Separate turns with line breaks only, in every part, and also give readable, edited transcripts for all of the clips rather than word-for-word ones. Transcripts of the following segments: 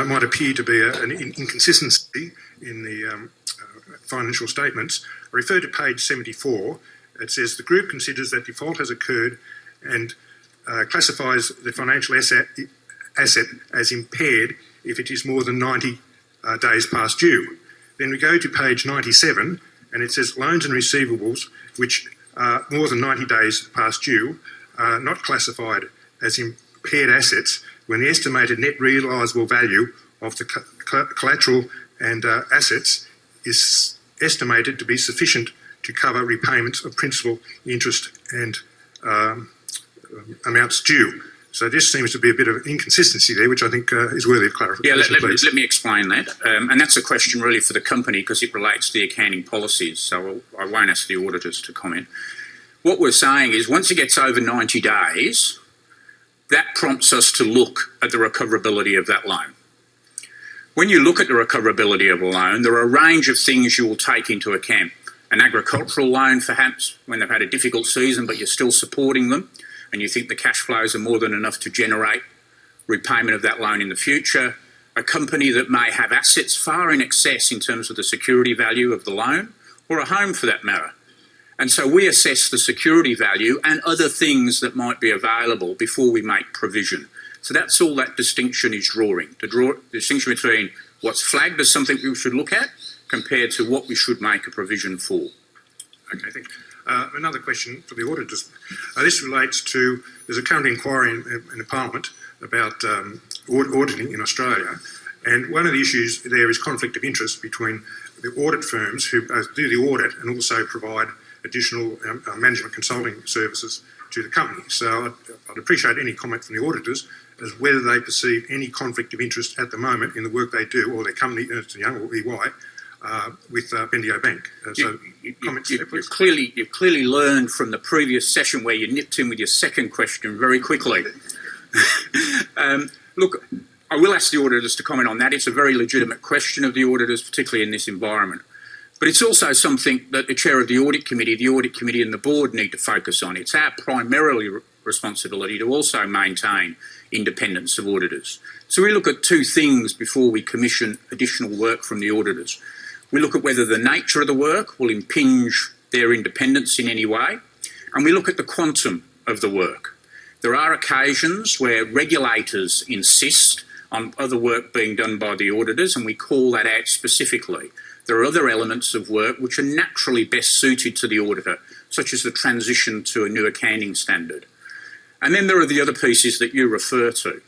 might appear to be an inconsistency in the financial statements. I refer to page 74. It says the group considers that default has occurred and classifies the financial asset as impaired if it is more than 90 days past due. Then we go to page 97 and it says loans and receivables which are more than 90 days past due are not classified as impaired assets when the estimated net realisable value of the collateral and assets is estimated to be sufficient to cover repayments of principal, interest and amounts due. So this seems to be a bit of an inconsistency there, which I think is worthy of clarification.
Yeah, let me explain that. And that's a question really for the company because it relates to the accounting policies, so I won't ask the auditors to comment. What we're saying is once it gets over 90 days, that prompts us to look at the recoverability of that loan. When you look at the recoverability of a loan, there are a range of things you will take into account. An agricultural loan, perhaps, when they've had a difficult season but you're still supporting them and you think the cash flows are more than enough to generate repayment of that loan in the future. A company that may have assets far in excess in terms of the security value of the loan, or a home for that matter. And so we assess the security value and other things that might be available before we make provision. So that's all that distinction is drawing. The distinction between what's flagged as something we should look at compared to what we should make a provision for.
Okay, thank you. Another question for the auditors. This relates to, there's a current inquiry in the Parliament about auditing in Australia, and one of the issues there is conflict of interest between the audit firms who do the audit and also provide additional management consulting services to the company. So I'd appreciate any comment from the auditors as whether they perceive any conflict of interest at the moment in the work they do, or their company, Ernst & Young or EY, with Bendigo Bank. So comments there, please.
You've clearly learned from the previous session where you nipped in with your second question very quickly. Look, I will ask the auditors to comment on that. It's a very legitimate question of the auditors, particularly in this environment. But it's also something that the chair of the audit committee and the board need to focus on. It's our primarily responsibility to also maintain independence of auditors. So we look at two things before we commission additional work from the auditors. We look at whether the nature of the work will impinge their independence in any way, and we look at the quantum of the work. There are occasions where regulators insist on other work being done by the auditors, and we call that out specifically. There are other elements of work which are naturally best suited to the auditor, such as the transition to a new accounting standard. And then there are the other pieces that you refer to.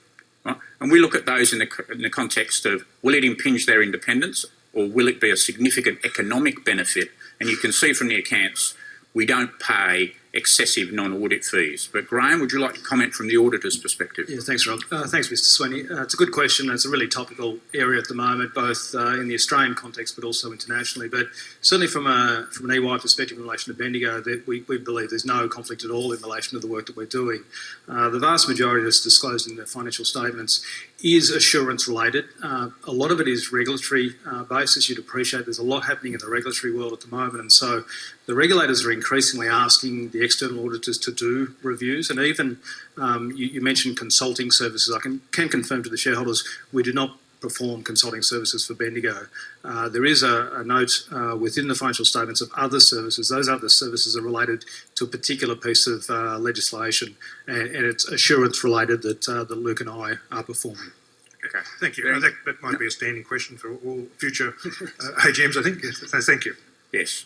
Right? And we look at those in the context of, will it impinge their independence or will it be a significant economic benefit? And you can see from the accounts, we don't pay excessive non-audit fees. But Graham, would you like to comment from the auditor's perspective?
Yeah, thanks, Rob. Thanks, Mr. Sweeney. It's a good question. It's a really topical area at the moment, both in the Australian context but also internationally. But certainly from an EY perspective in relation to Bendigo, that we believe there's no conflict at all in relation to the work that we're doing. The vast majority that's disclosed in the financial statements is assurance related. A lot of it is regulatory based, as you'd appreciate. There's a lot happening in the regulatory world at the moment, and so the regulators are increasingly asking the external auditors to do reviews, and even you mentioned consulting services. I can confirm to the shareholders we do not perform consulting services for Bendigo. There is a note within the financial statements of other services. Those other services are related to a particular piece of legislation, and it's assurance related that Luke and I are performing.
Okay, thank you. That might be a standing question for all future AGMs, I think. So thank you.
Yes.